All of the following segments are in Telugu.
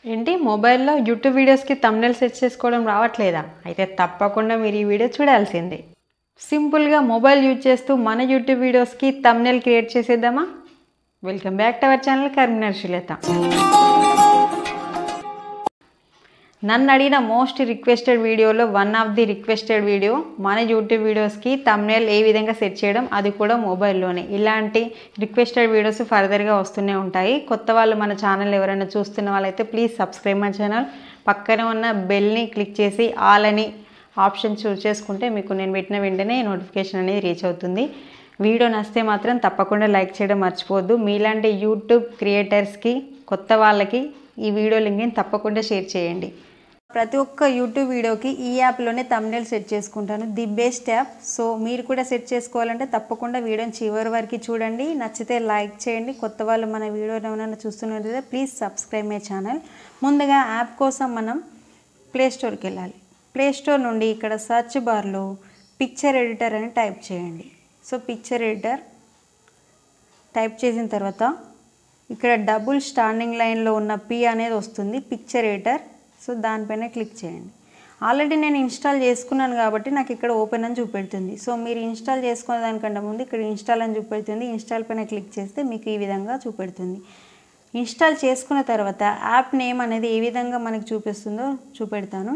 ఏంటి మొబైల్లో యూట్యూబ్ వీడియోస్కి థంబ్నెయిల్ సెట్ చేసుకోవడం రావట్లేదా? అయితే తప్పకుండా మీరు ఈ వీడియో చూడాల్సిందే. సింపుల్గా మొబైల్ యూజ్ చేస్తూ మన యూట్యూబ్ వీడియోస్కి థంబ్నెయిల్ క్రియేట్ చేసేద్దామా? Welcome back to our channel Karimnagar Srilatha. నన్ను అడిగిన మోస్ట్ రిక్వెస్టెడ్ వీడియోలో one of the requested video మన యూట్యూబ్ వీడియోస్కి థంబ్నెయిల్ ఏ విధంగా సెట్ చేయడం, అది కూడా మొబైల్లోనే. ఇలాంటి రిక్వెస్టెడ్ వీడియోస్ ఫర్దర్గా వస్తూనే ఉంటాయి. కొత్త వాళ్ళు మన ఛానల్ ఎవరైనా చూస్తున్న వాళ్ళైతే ప్లీజ్ సబ్స్క్రైబ్ మై ఛానల్. పక్కన ఉన్న బెల్ని క్లిక్ చేసి ఆల్ అని ఆప్షన్ చూస్ చేసుకుంటే మీకు నేను పెట్టిన వెంటనే నోటిఫికేషన్ అనేది రీచ్ అవుతుంది. వీడియో నచ్చితే మాత్రం తప్పకుండా లైక్ చేయడం మర్చిపోవద్దు. మీలాంటి యూట్యూబ్ క్రియేటర్స్కి, కొత్త వాళ్ళకి ఈ వీడియో లింక్ని తప్పకుండా షేర్ చేయండి. ప్రతి ఒక్క యూట్యూబ్ వీడియోకి ఈ యాప్లోనే థంబ్నెయిల్ సెట్ చేసుకుంటాను. The best app. సో మీరు కూడా సెట్ చేసుకోవాలంటే తప్పకుండా వీడియోని చివరి వరకు చూడండి. నచ్చితే లైక్ చేయండి. కొత్త వాళ్ళు మన వీడియోని ఏమైనా చూస్తున్నట్లయితే ప్లీజ్ సబ్స్క్రైబ్ మై ఛానల్. ముందుగా యాప్ కోసం మనం ప్లేస్టోర్కి వెళ్ళాలి. ప్లేస్టోర్ నుండి ఇక్కడ సర్చ్ బార్లో పిక్చర్ ఎడిటర్ అని టైప్ చేయండి. సో పిక్చర్ ఎడిటర్ టైప్ చేసిన తర్వాత ఇక్కడ డబుల్ స్టాండింగ్ లైన్లో ఉన్న పి అనేది వస్తుంది, పిక్చర్ ఎడిటర్. సో దానిపైన క్లిక్ చేయండి. ఆల్రెడీ నేను ఇన్స్టాల్ చేసుకున్నాను కాబట్టి నాకు ఇక్కడ ఓపెన్ అని చూపెడుతుంది. సో మీరు ఇన్స్టాల్ చేసుకునే దానికంటే ముందు ఇక్కడ ఇన్స్టాల్ అని చూపెడుతుంది. ఇన్స్టాల్ పైన క్లిక్ చేస్తే మీకు ఈ విధంగా చూపెడుతుంది. ఇన్స్టాల్ చేసుకున్న తర్వాత యాప్ నేమ్ అనేది ఏ విధంగా మనకి చూపిస్తుందో చూపెడతాను.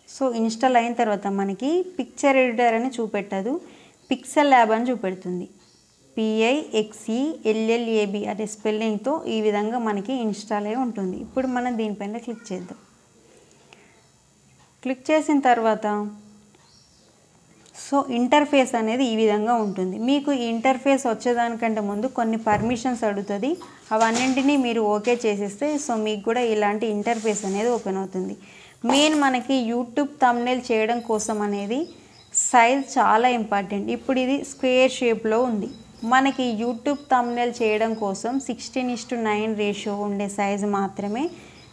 సో ఇన్స్టాల్ అయిన తర్వాత మనకి పిక్చర్ ఎడిటర్ అని చూపెట్టదు, పిక్సెల్ ల్యాబ్ అని చూపెడుతుంది. PIXELLAB అనే స్పెల్లింగ్తో ఈ విధంగా మనకి ఇన్స్టాల్ అయి ఉంటుంది. ఇప్పుడు మనం దీనిపైన క్లిక్ చేద్దాం. క్లిక్ చేసిన తర్వాత సో ఇంటర్ఫేస్ అనేది ఈ విధంగా ఉంటుంది. మీకు ఈ ఇంటర్ఫేస్ వచ్చేదానికంటే ముందు కొన్ని పర్మిషన్స్ అడుగుతుంది. అవన్నింటినీ మీరు ఓకే చేసేస్తే సో మీకు కూడా ఇలాంటి ఇంటర్ఫేస్ అనేది ఓపెన్ అవుతుంది. మెయిన్ మనకి యూట్యూబ్ థంబ్నెయిల్ చేయడం కోసం అనేది సైజ్ చాలా ఇంపార్టెంట్. ఇప్పుడు ఇది స్క్వేర్ షేప్లో ఉంది. మనకి యూట్యూబ్ థంబ్నెయిల్ చేయడం కోసం 16:9 రేషియో ఉండే సైజు మాత్రమే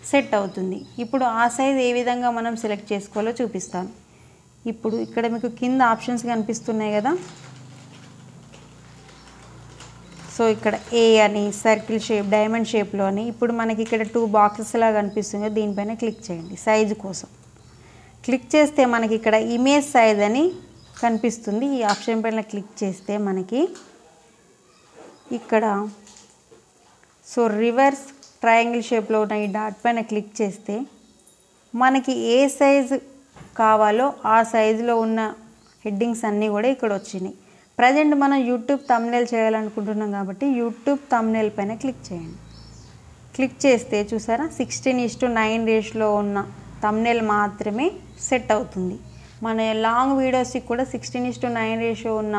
సెట్ అవుతుంది. ఇప్పుడు ఆ సైజ్ ఏ విధంగా మనం సెలెక్ట్ చేసుకోవాలో చూపిస్తాను. ఇప్పుడు ఇక్కడ మీకు కింద ఆప్షన్స్ కనిపిస్తున్నాయి కదా. సో ఇక్కడ ఏ అని, సర్కిల్ షేప్, డైమండ్ షేప్లో అని. ఇప్పుడు మనకి ఇక్కడ 2 బాక్సెస్ లాగా కనిపిస్తుంది. దీనిపైన క్లిక్ చేయండి సైజు కోసం. క్లిక్ చేస్తే మనకి ఇక్కడ ఇమేజ్ సైజ్ అని కనిపిస్తుంది. ఈ ఆప్షన్ పైన క్లిక్ చేస్తే మనకి ఇక్కడ సో రివర్స్ ట్రయాంగిల్ షేప్లో ఉన్న ఈ డాట్ పైన క్లిక్ చేస్తే మనకి ఏ సైజు కావాలో ఆ సైజులో ఉన్న హెడ్డింగ్స్ అన్నీ కూడా ఇక్కడ వచ్చినాయి. ప్రజెంట్ మనం యూట్యూబ్ థంబ్నెయిల్ చేయాలనుకుంటున్నాం కాబట్టి యూట్యూబ్ థంబ్నెయిల్ పైన క్లిక్ చేయండి. క్లిక్ చేస్తే చూసారా 16:9 రేషియోలో ఉన్న థంబ్నెయిల్ మాత్రమే సెట్ అవుతుంది. మన లాంగ్ వీడియోస్కి కూడా 16:9 రేషియో ఉన్న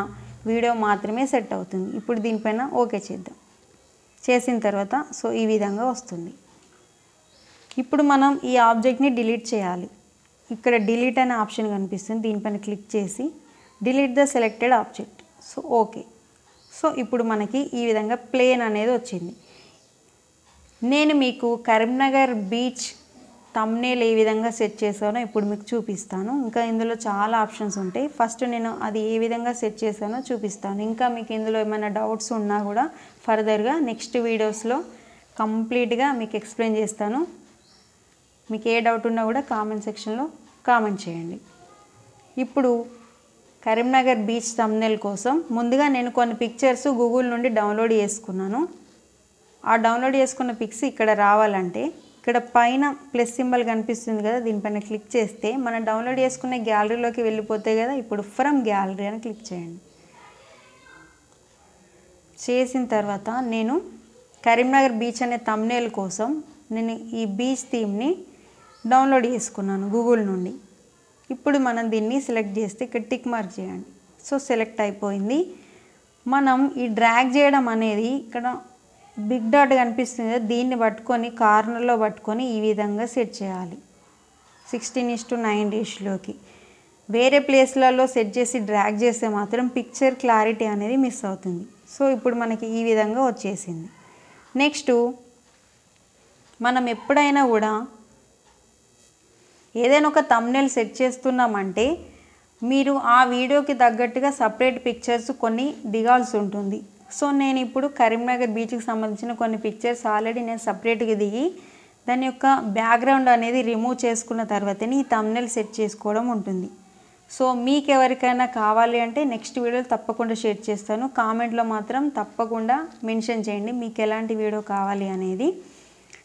వీడియో మాత్రమే సెట్ అవుతుంది. ఇప్పుడు దీనిపైన ఓకే చేద్దాం. చేసిన తర్వాత సో ఈ విధంగా వస్తుంది. ఇప్పుడు మనం ఈ ఆబ్జెక్ట్ని డిలీట్ చేయాలి. ఇక్కడ డిలీట్ అనే ఆప్షన్ కనిపిస్తుంది. దీనిపైన క్లిక్ చేసి delete the selected object. So okay. So ఇప్పుడు మనకి ఈ విధంగా ప్లేన్ అనేది వచ్చింది. నేను మీకు కరీంనగర్ బీచ్ థంబ్నెయిల్ ఏ విధంగా సెట్ చేశానో ఇప్పుడు మీకు చూపిస్తాను. ఇంకా ఇందులో చాలా ఆప్షన్స్ ఉంటాయి. ఫస్ట్ నేను అది ఏ విధంగా సెట్ చేశానో చూపిస్తాను. ఇంకా మీకు ఇందులో ఏమైనా డౌట్స్ ఉన్నా కూడా ఫర్దర్గా నెక్స్ట్ వీడియోస్లో కంప్లీట్గా మీకు ఎక్స్ప్లెయిన్ చేస్తాను. మీకు ఏ డౌట్ ఉన్నా కూడా కామెంట్ సెక్షన్లో కామెంట్ చేయండి. ఇప్పుడు కరీంనగర్ బీచ్ థంబ్నెయిల్ కోసం ముందుగా నేను కొన్ని పిక్చర్స్ గూగుల్ నుండి డౌన్లోడ్ చేసుకున్నాను. ఆ డౌన్లోడ్ చేసుకున్న పిక్స్ ఇక్కడ రావాలంటే ఇక్కడ పైన ప్లస్ సింబల్ కనిపిస్తుంది కదా, దీనిపైన క్లిక్ చేస్తే మనం డౌన్లోడ్ చేసుకున్న గ్యాలరీలోకి వెళ్ళిపోతాయి కదా. ఇప్పుడు ఫ్రమ్ గ్యాలరీ అని క్లిక్ చేయండి. చేసిన తర్వాత నేను కరీంనగర్ బీచ్ అనే థంబ్నెయిల్ కోసం నేను ఈ బీచ్ థీమ్ని డౌన్లోడ్ చేసుకున్నాను గూగుల్ నుండి. ఇప్పుడు మనం దీన్ని సెలెక్ట్ చేస్తే ఇక్కడ టిక్ మార్క్ చేయండి. సో సెలెక్ట్ అయిపోయింది. మనం ఈ డ్రాగ్ చేయడం అనేది ఇక్కడ బిగ్ డాట్ కనిపిస్తుంది కదా, దీన్ని పట్టుకొని కార్నర్లో పట్టుకొని ఈ విధంగా సెట్ చేయాలి 16:9 రేషియోలోకి. వేరే ప్లేస్లలో సెట్ చేసి డ్రాగ్ చేస్తే మాత్రం పిక్చర్ క్లారిటీ అనేది మిస్ అవుతుంది. సో ఇప్పుడు మనకి ఈ విధంగా వచ్చేసింది. నెక్స్ట్ మనం ఎప్పుడైనా కూడా ఏదైనా ఒక థంబ్నెయిల్ సెట్ చేస్తున్నామంటే మీరు ఆ వీడియోకి తగ్గట్టుగా సపరేట్ పిక్చర్స్ కొన్ని దిగాల్సి ఉంటుంది. సో నేను ఇప్పుడు కరీంనగర్ బీచ్కి సంబంధించిన కొన్ని పిక్చర్స్ ఆల్రెడీ నేను సపరేట్గా దిగి దాని యొక్క బ్యాక్గ్రౌండ్ అనేది రిమూవ్ చేసుకున్న తర్వాతనే ఈ థంబ్నెయిల్ సెట్ చేసుకోవడం ఉంటుంది. సో మీకు ఎవరికైనా కావాలి అంటే నెక్స్ట్ వీడియోలో తప్పకుండా షేర్ చేస్తాను. కామెంట్లో మాత్రం తప్పకుండా మెన్షన్ చేయండి మీకు ఎలాంటి వీడియో కావాలి అనేది.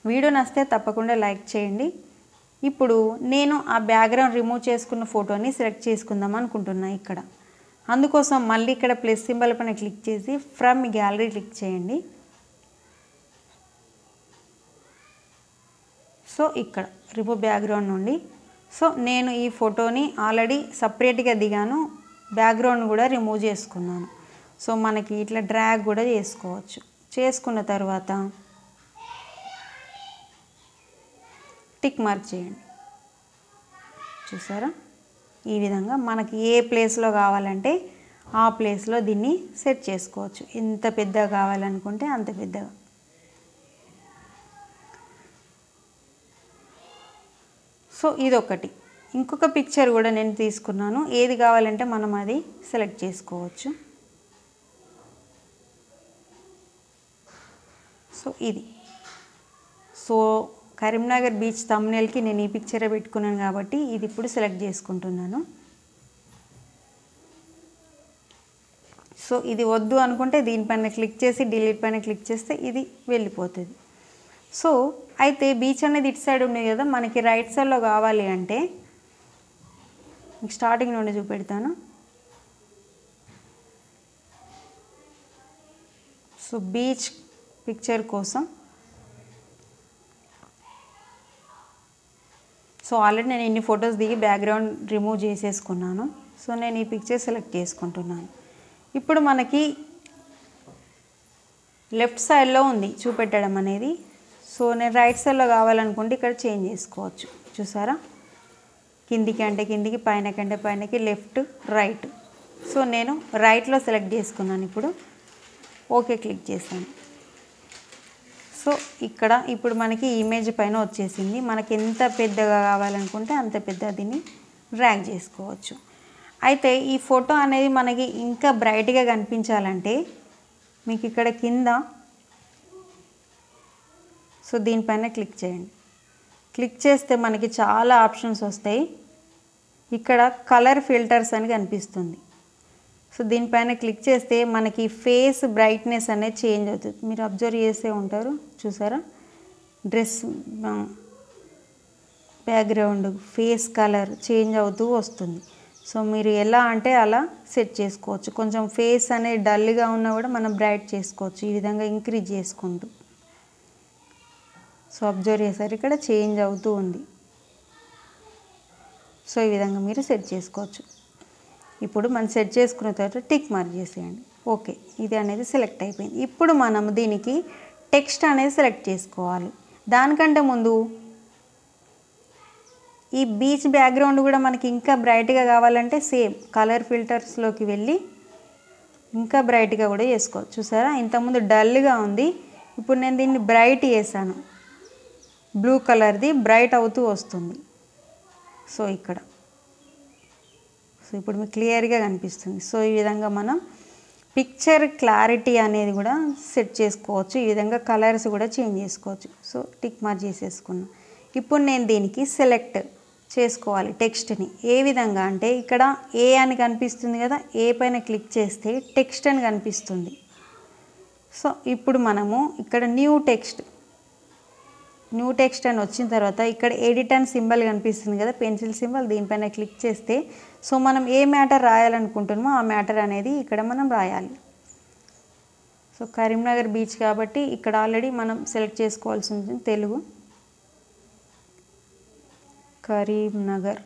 వీడియో నచ్చితే తప్పకుండా లైక్ చేయండి. ఇప్పుడు నేను ఆ బ్యాక్గ్రౌండ్ రిమూవ్ చేసుకున్న ఫోటోని సెలెక్ట్ చేసుకుందాం అనుకుంటున్నా ఇక్కడ. అందుకోసం మళ్ళీ ఇక్కడ ప్లస్ సింబల్ పైన క్లిక్ చేసి ఫ్రమ్ గ్యాలరీ క్లిక్ చేయండి. సో ఇక్కడ రిమూవ్ బ్యాక్గ్రౌండ్ నుండి సో నేను ఈ ఫోటోని ఆల్రెడీ సపరేట్గా దిగాను, బ్యాక్గ్రౌండ్ కూడా రిమూవ్ చేసుకున్నాను. సో మనకి ఇట్లా డ్రాగ్ కూడా చేసుకోవచ్చు. చేసుకున్న తర్వాత టిక్ మార్క్ చేయండి. చూసారా, ఈ విధంగా మనకి ఏ ప్లేస్లో కావాలంటే ఆ ప్లేస్లో దీన్ని సెట్ చేసుకోవచ్చు. ఎంత పెద్దగా కావాలనుకుంటే అంత పెద్దగా. సో ఇదొకటి. ఇంకొక పిక్చర్ కూడా నేను తీసుకున్నాను. ఏది కావాలంటే మనం అది సెలెక్ట్ చేసుకోవచ్చు. సో ఇది సో కరీంనగర్ బీచ్ థంబ్నెయిల్కి నేను ఈ పిక్చరే పెట్టుకున్నాను కాబట్టి ఇది ఇప్పుడు సెలెక్ట్ చేసుకుంటున్నాను. సో ఇది వద్దు అనుకుంటే దీనిపైన క్లిక్ చేసి డిలీట్ పైన క్లిక్ చేస్తే ఇది వెళ్ళిపోతుంది. సో అయితే బీచ్ అనేది ఇటు సైడ్ ఉంది కదా, మనకి రైట్ సైడ్లో కావాలి అంటే స్టార్టింగ్ నుండి చూపెడతాను. సో బీచ్ పిక్చర్ కోసం సో ఆల్రెడీ నేను ఇన్ని ఫొటోస్ దిగి బ్యాక్గ్రౌండ్ రిమూవ్ చేసేసుకున్నాను. సో నేను ఈ పిక్చర్ సెలెక్ట్ చేసుకుంటున్నాను. ఇప్పుడు మనకి లెఫ్ట్ సైడ్లో ఉంది చూపెట్టడం అనేది. సో నేను రైట్ సైడ్లో కావాలనుకుంటే ఇక్కడ చేంజ్ చేసుకోవచ్చు. చూసారా, కిందికి అంటే కిందికి, పైన కంటే పైనకి, లెఫ్ట్ రైట్. సో నేను రైట్లో సెలెక్ట్ చేసుకున్నాను. ఇప్పుడు ఓకే క్లిక్ చేశాను. సో ఇక్కడ ఇప్పుడు మనకి ఇమేజ్ పైన వచ్చేసింది. మనకి ఎంత పెద్దగా కావాలనుకుంటే అంత పెద్ద దీన్ని డ్రాగ్ చేసుకోవచ్చు. అయితే ఈ ఫోటో అనేది మనకి ఇంకా బ్రైట్గా కనిపించాలంటే మీకు ఇక్కడ కింద సో దీనిపైన క్లిక్ చేయండి. క్లిక్ చేస్తే మనకి చాలా ఆప్షన్స్ వస్తాయి. ఇక్కడ కలర్ ఫిల్టర్స్ అని కనిపిస్తుంది. సో దీనిపైన క్లిక్ చేస్తే మనకి ఫేస్ బ్రైట్నెస్ అనేది చేంజ్ అవుతుంది. మీరు అబ్జర్వ్ చేసే ఉంటారు. చూసారా, dress background face colour change అవుతూ వస్తుంది. సో మీరు ఎలా అంటే అలా సెట్ చేసుకోవచ్చు. కొంచెం ఫేస్ అనేది డల్గా ఉన్నా కూడా మనం బ్రైట్ చేసుకోవచ్చు ఈ విధంగా ఇంక్రీజ్ చేసుకుంటూ. సో అబ్జర్వ్ చేశారు, ఇక్కడ చేంజ్ అవుతూ ఉంది. సో ఈ విధంగా మీరు సెట్ చేసుకోవచ్చు. ఇప్పుడు మనం సెట్ చేసుకున్న తర్వాత టిక్ మార్క్ చేసేయండి. ఓకే, ఇది అనేది సెలెక్ట్ అయిపోయింది. ఇప్పుడు మనం దీనికి టెక్స్ట్ అనేది సెలెక్ట్ చేసుకోవాలి. దానికంటే ముందు ఈ బీచ్ బ్యాక్గ్రౌండ్ కూడా మనకి ఇంకా బ్రైట్గా కావాలంటే సేమ్ కలర్ ఫిల్టర్స్లోకి వెళ్ళి ఇంకా బ్రైట్గా కూడా చేసుకోవచ్చు. చూసారా, ఇంతకుముందు డల్గా ఉంది, ఇప్పుడు నేను దీన్ని బ్రైట్ చేశాను. బ్లూ కలర్ది బ్రైట్ అవుతూ వస్తుంది. సో ఇక్కడ సో ఇప్పుడు మీకు క్లియర్గా కనిపిస్తుంది. సో ఈ విధంగా మనం పిక్చర్ క్లారిటీ అనేది కూడా సెట్ చేసుకోవచ్చు. ఈ విధంగా కలర్స్ కూడా చేంజ్ చేసుకోవచ్చు. సో టిక్ మార్క్ చేసేసుకున్నాం. ఇప్పుడు నేను దీనికి సెలెక్ట్ చేసుకోవాలి టెక్స్ట్ని. ఏ విధంగా అంటే ఇక్కడ ఏ అని కనిపిస్తుంది కదా, ఏ పైన క్లిక్ చేస్తే టెక్స్ట్ అని కనిపిస్తుంది. సో ఇప్పుడు మనము ఇక్కడ న్యూ టెక్స్ట్ అని వచ్చిన తర్వాత ఇక్కడ ఎడిట్ అని సింబల్ కనిపిస్తుంది కదా, పెన్సిల్ సింబల్, దీనిపైన క్లిక్ చేస్తే సో మనం ఏ మ్యాటర్ రాయాలనుకుంటున్నామో ఆ మ్యాటర్ అనేది ఇక్కడ మనం రాయాలి. సో కరీంనగర్ బీచ్ కాబట్టి ఇక్కడ ఆల్రెడీ మనం సెలెక్ట్ చేసుకోవాల్సి ఉంటుంది. తెలుగు కరీంనగర్.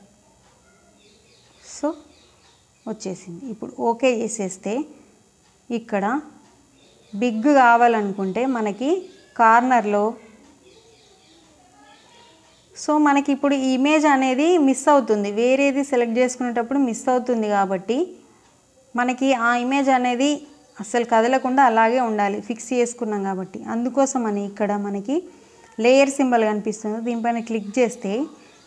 సో వచ్చేసింది. ఇప్పుడు ఓకే చేసేస్తే ఇక్కడ బిగ్ కావాలనుకుంటే మనకి కార్నర్లో సో మనకి ఇప్పుడు ఈ ఇమేజ్ అనేది మిస్ అవుతుంది, వేరేది సెలెక్ట్ చేసుకునేటప్పుడు మిస్ అవుతుంది. కాబట్టి మనకి ఆ ఇమేజ్ అనేది అస్సలు కదలకుండా అలాగే ఉండాలి, ఫిక్స్ చేసుకున్నాం కాబట్టి. అందుకోసం అని ఇక్కడ మనకి లేయర్ సింబల్ కనిపిస్తుంది, దీనిపైన క్లిక్ చేస్తే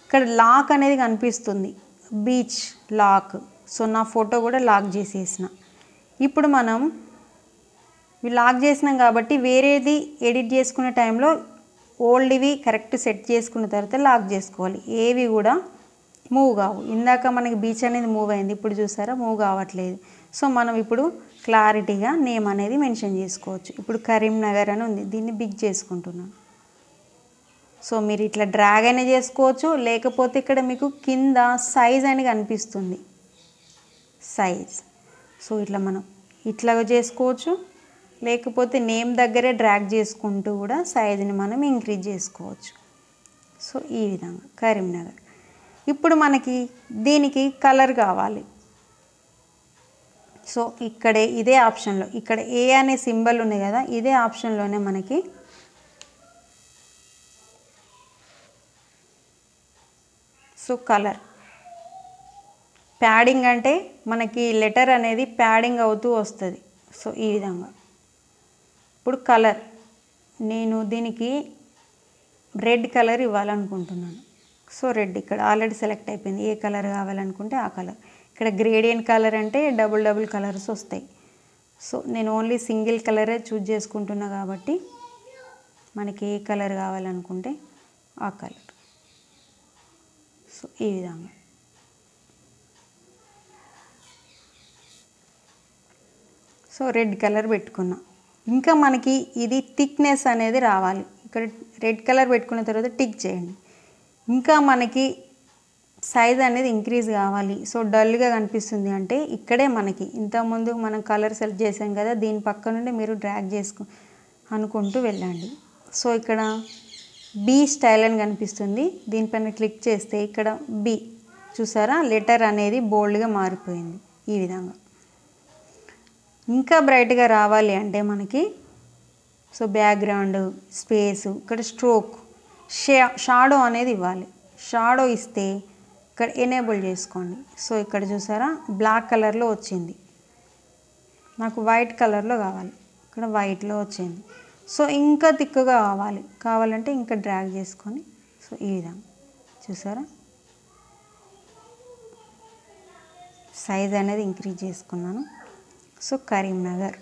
ఇక్కడ లాక్ అనేది కనిపిస్తుంది, బీచ్ లాక్. సో నా ఫోటో కూడా లాక్ చేసేసిన. ఇప్పుడు మనం లాక్ చేసినాం కాబట్టి వేరేది ఎడిట్ చేసుకునే టైంలో ఓల్డ్వి కరెక్ట్ సెట్ చేసుకున్న తర్వాత లాక్ చేసుకోవాలి. ఏవి కూడా మూవ్ కావు. ఇందాక మనకి బీచ్ అనేది మూవ్ అయింది, ఇప్పుడు చూసారా మూవ్ కావట్లేదు. సో మనం ఇప్పుడు క్లారిటీగా నేమ్ అనేది మెన్షన్ చేసుకోవచ్చు. ఇప్పుడు కరీంనగర్ అని ఉంది, దీన్ని బిగ్ చేసుకుంటున్నాను. సో మీరు ఇట్లా డ్రాగ్ అయినా చేసుకోవచ్చు, లేకపోతే ఇక్కడ మీకు కింద సైజ్ అని కనిపిస్తుంది, సైజ్. సో ఇట్లా మనం ఇట్లా చేసుకోవచ్చు, లేకపోతే నేమ్ దగ్గరే డ్రాగ్ చేసుకుంటూ కూడా సైజుని మనం ఇంక్రీజ్ చేసుకోవచ్చు. సో ఈ విధంగా కరీంనగర్. ఇప్పుడు మనకి దీనికి కలర్ కావాలి. సో ఇక్కడే ఇదే ఆప్షన్లో ఇక్కడ ఏ అనే సింబల్ ఉంది కదా, ఇదే ఆప్షన్లోనే మనకి సో కలర్ ప్యాడింగ్ అంటే మనకి లెటర్ అనేది ప్యాడింగ్ అవుతూ వస్తుంది. సో ఈ విధంగా ఇప్పుడు కలర్ నేను దీనికి రెడ్ కలర్ ఇవ్వాలనుకుంటున్నాను. సో రెడ్ ఇక్కడ ఆల్రెడీ సెలెక్ట్ అయిపోయింది. ఏ కలర్ కావాలనుకుంటే ఆ కలర్. ఇక్కడ గ్రేడియంట్ కలర్ అంటే డబుల్ కలర్స్ వస్తాయి. సో నేను ఓన్లీ సింగిల్ కలరే చూజ్ చేసుకుంటున్నా కాబట్టి మనకి ఏ కలర్ కావాలనుకుంటే ఆ కలర్. సో ఈ విధంగా సో రెడ్ కలర్ పెట్టుకున్నా. ఇంకా మనకి ఇది థిక్నెస్ అనేది రావాలి. ఇక్కడ రెడ్ కలర్ పెట్టుకున్న తర్వాత టిక్ చేయండి. ఇంకా మనకి సైజ్ అనేది ఇంక్రీజ్ కావాలి. సో డల్గా కనిపిస్తుంది అంటే ఇక్కడే మనకి ఇంతకుముందు మనం కలర్ సెలెక్ట్ చేసాం కదా, దీని పక్క నుండి మీరు డ్రాగ్ అనుకుంటూ వెళ్ళండి. సో ఇక్కడ బి స్టైల్ అని కనిపిస్తుంది, దీనిపైన క్లిక్ చేస్తే ఇక్కడ బి చూసారా లెటర్ అనేది బోల్డ్గా మారిపోయింది. ఈ విధంగా ఇంకా బ్రైట్గా రావాలి అంటే మనకి సో బ్యాక్గ్రౌండ్ స్పేస్ ఇక్కడ స్ట్రోక్ షాడో అనేది ఇవ్వాలి. షాడో ఇస్తే ఇక్కడ ఎనేబుల్ చేసుకోండి. సో ఇక్కడ చూసారా బ్లాక్ కలర్లో వచ్చింది, నాకు వైట్ కలర్లో కావాలి, ఇక్కడ వైట్లో వచ్చింది. సో ఇంకా థిక్గా కావాలంటే ఇంకా డ్రాగ్ చేసుకొని సో ఈ విధంగా చూసారా సైజ్ అనేది ఇంక్రీజ్ చేసుకున్నాను. సో కరీంనగర్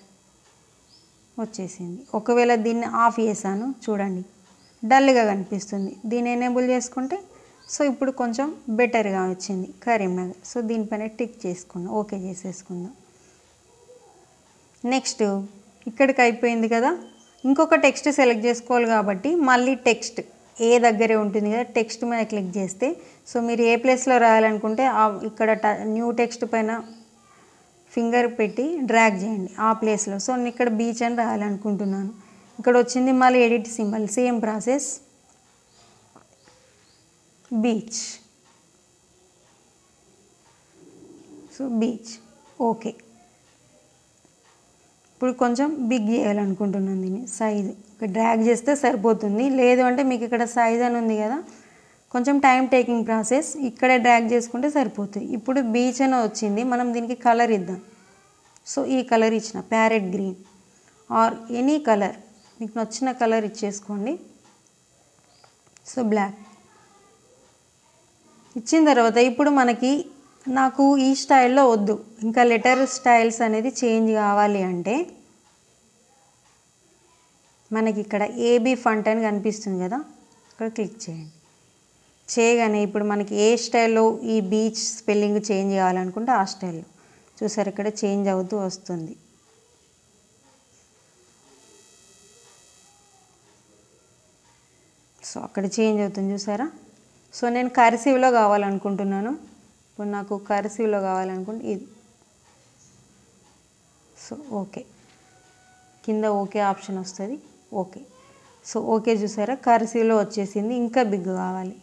వచ్చేసింది. ఒకవేళ దీన్ని ఆఫ్ చేశాను చూడండి డల్గా కనిపిస్తుంది, దీన్ని ఎనేబుల్ చేసుకుంటే సో ఇప్పుడు కొంచెం బెటర్గా వచ్చింది కరీంనగర్. సో దీనిపైన టిక్ చేసుకుందాం, ఓకే చేసేసుకుందాం. నెక్స్ట్ ఇక్కడికి అయిపోయింది కదా, ఇంకొక టెక్స్ట్ సెలెక్ట్ చేసుకోవాలి కాబట్టి మళ్ళీ టెక్స్ట్ ఏ దగ్గరే ఉంటుంది కదా, టెక్స్ట్ మీద క్లిక్ చేస్తే సో మీరు ఏ ప్లేస్లో రాయాలనుకుంటే ఇక్కడ న్యూ టెక్స్ట్ పైన ఫింగర్ పెట్టి డ్రాగ్ చేయండి ఆ ప్లేస్లో. సో నేను ఇక్కడ బీచ్ అని రాయాలనుకుంటున్నాను, ఇక్కడ వచ్చింది మళ్ళీ edit symbol, same process beach. So beach okay. ఇప్పుడు కొంచెం బిగ్ చేయాలనుకుంటున్నాను దీన్ని, సైజ్ ఇక్కడ డ్రాగ్ చేస్తే సరిపోతుంది. లేదు అంటే మీకు ఇక్కడ సైజ్ అని ఉంది కదా, కొంచెం టైం టేకింగ్ ప్రాసెస్, ఇక్కడే డ్రాగ్ చేసుకుంటే సరిపోతుంది. ఇప్పుడు బీచ్ అని వచ్చింది, మనం దీనికి కలర్ ఇద్దాం. సో ఈ కలర్ ఇచ్చిన parrot green or any colour మీకు నచ్చిన కలర్ ఇచ్చేసుకోండి. సో బ్లాక్ ఇచ్చిన తర్వాత ఇప్పుడు నాకు ఈ స్టైల్లో వద్దు, ఇంకా లెటర్ స్టైల్స్ అనేది చేంజ్ కావాలి అంటే మనకి ఇక్కడ ఏబీ ఫంట్ అని కనిపిస్తుంది కదా, ఇక్కడ క్లిక్ చేయండి. చేయగానే ఇప్పుడు మనకి ఏ స్టైల్లో ఈ బీచ్ స్పెల్లింగ్ చేంజ్ కావాలనుకుంటే ఆ స్టైల్లో చూసారు ఇక్కడ చేంజ్ అవుతూ వస్తుంది. సో అక్కడ చేంజ్ అవుతుంది చూసారా. సో నేను కర్సివ్లో కావాలనుకుంటున్నాను, ఇప్పుడు నాకు కర్సివ్లో కావాలనుకుంటే ఇది. సో ఓకే, కింద ఓకే ఆప్షన్ వస్తుంది, ఓకే. సో ఓకే చూసారా కర్సివ్లో వచ్చేసింది. ఇంకా బిగ్ కావాలి.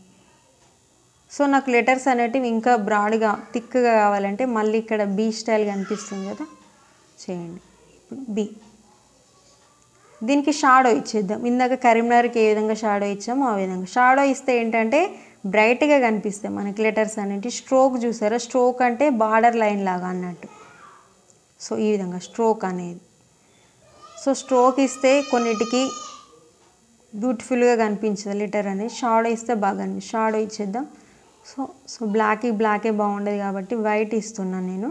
సో నాకు లెటర్స్ అనేటివి ఇంకా బ్రాడ్గా థిక్గా కావాలంటే మళ్ళీ ఇక్కడ బీ స్టైల్ కనిపిస్తుంది కదా, చేయండి. ఇప్పుడు బీ, దీనికి షాడో ఇచ్చేద్దాం. ఇందాక కరీంనగర్కి ఏ విధంగా షాడో ఇచ్చామో ఆ విధంగా షాడో ఇస్తే ఏంటంటే బ్రైట్గా కనిపిస్తాయి మనకి లెటర్స్ అనేవి. స్ట్రోక్ చూసారా, స్ట్రోక్ అంటే బార్డర్ లైన్ లాగా అన్నట్టు. సో ఈ విధంగా స్ట్రోక్ అనేది, సో స్ట్రోక్ ఇస్తే కొన్నిటికి బ్యూటిఫుల్గా కనిపించదు లెటర్ అనేది, షాడో ఇస్తే బాగా కనిపిస్తుంది. షాడో ఇచ్చేద్దాం. సో బ్లాకే బాగుండేది కాబట్టి వైట్ ఇస్తున్నాను నేను.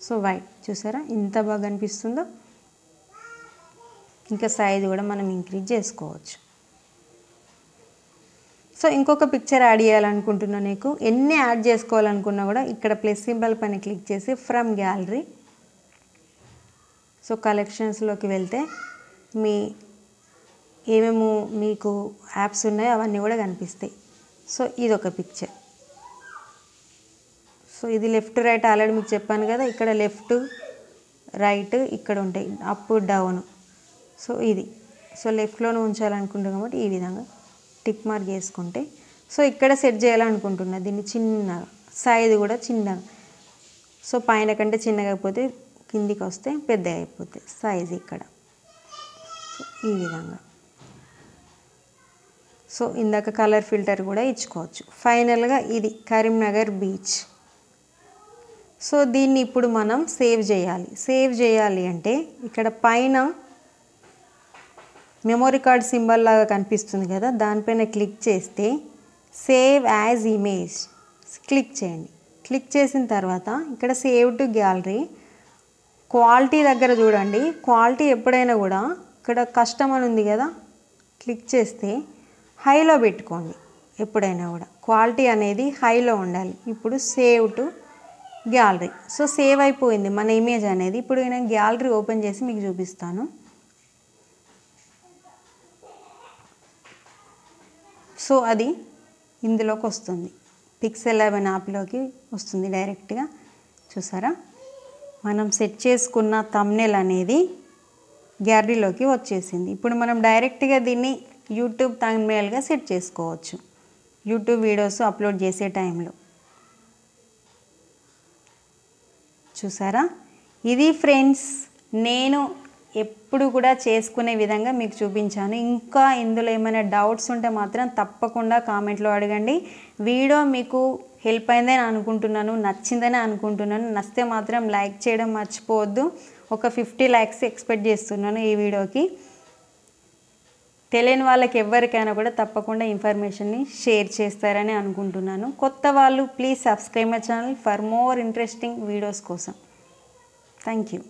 సో వైట్ చూసారా ఎంత బాగా కనిపిస్తుందో. ఇంకా సైజ్ కూడా మనం ఇంక్రీజ్ చేసుకోవచ్చు. సో ఇంకొక పిక్చర్ యాడ్ చేయాలనుకుంటున్నా, నీకు ఎన్ని యాడ్ చేసుకోవాలనుకున్నా కూడా ఇక్కడ ప్లస్ సింబల్ పైన క్లిక్ చేసి ఫ్రమ్ గ్యాలరీ, సో కలెక్షన్స్లోకి వెళ్తే మీ ఏమేమో మీకు యాప్స్ ఉన్నాయో అవన్నీ కూడా కనిపిస్తాయి. సో ఇదొక పిక్చర్. సో ఇది లెఫ్ట్ రైట్ ఆల్రెడీ మీకు చెప్పాను కదా, ఇక్కడ లెఫ్ట్ రైట్ ఇక్కడ ఉంటాయి, అప్ డౌన్. సో ఇది సో లెఫ్ట్లోనే ఉంచాలనుకుంటున్నాం కాబట్టి ఈ విధంగా టిక్ మార్క్ చేసుకుంటే, సో ఇక్కడ సెట్ చేయాలనుకుంటున్నా దీన్ని చిన్నగా, సైజు కూడా చిన్నగా. సో పైన కంటే చిన్నగా అయిపోతే కిందికి వస్తే పెద్దగా అయిపోతాయి సైజు ఇక్కడ. సో ఈ విధంగా. సో ఇందాక కలర్ ఫిల్టర్ కూడా ఇచ్చుకోవచ్చు. ఫైనల్గా ఇది కరీంనగర్ బీచ్. సో దీన్ని ఇప్పుడు మనం సేవ్ చేయాలి. సేవ్ చేయాలి అంటే ఇక్కడ పైన మెమొరీ కార్డ్ సింబల్ లాగా కనిపిస్తుంది కదా, దానిపైన క్లిక్ చేస్తే సేవ్ యాజ్ ఇమేజ్ క్లిక్ చేయండి. క్లిక్ చేసిన తర్వాత ఇక్కడ సేవ్ టు గ్యాలరీ, క్వాలిటీ దగ్గర చూడండి. క్వాలిటీ ఎప్పుడైనా కూడా ఇక్కడ కస్టమ్ అని ఉంది కదా, క్లిక్ చేస్తే హైలో పెట్టుకోండి. ఎప్పుడైనా కూడా క్వాలిటీ అనేది హైలో ఉండాలి. ఇప్పుడు save to gallery. So save అయిపోయింది మన ఇమేజ్ అనేది. ఇప్పుడు నేను గ్యాలరీ ఓపెన్ చేసి మీకు చూపిస్తాను. సో అది ఇందులోకి వస్తుంది, పిక్సెల్ 11 యాప్లోకి వస్తుంది డైరెక్ట్గా. చూసారా, మనం సెట్ చేసుకున్న థంబ్నెయిల్ అనేది గ్యాలరీలోకి వచ్చేసింది. ఇప్పుడు మనం డైరెక్ట్గా దీన్ని యూట్యూబ్ థంబ్నెయిల్గా సెట్ చేసుకోవచ్చు యూట్యూబ్ వీడియోస్ అప్లోడ్ చేసే టైంలో. చూసారా, ఇది ఫ్రెండ్స్ నేను ఎప్పుడు కూడా చేసుకునే విధంగా మీకు చూపించాను. ఇంకా ఇందులో ఏమైనా డౌట్స్ ఉంటే మాత్రం తప్పకుండా కామెంట్లో అడగండి. వీడియో మీకు హెల్ప్ అయిందని అనుకుంటున్నాను, నచ్చిందని అనుకుంటున్నాను. నచ్చితే మాత్రం లైక్ చేయడం మర్చిపోవద్దు. ఒక 50 లైక్స్ ఎక్స్పెక్ట్ చేస్తున్నాను ఈ వీడియోకి. తెలియని వాళ్ళకి ఎవరికైనా కూడా తప్పకుండా ఇన్ఫర్మేషన్ని షేర్ చేస్తారని అనుకుంటున్నాను. కొత్త వాళ్ళు please subscribe my channel for more interesting videos కోసం. Thank you.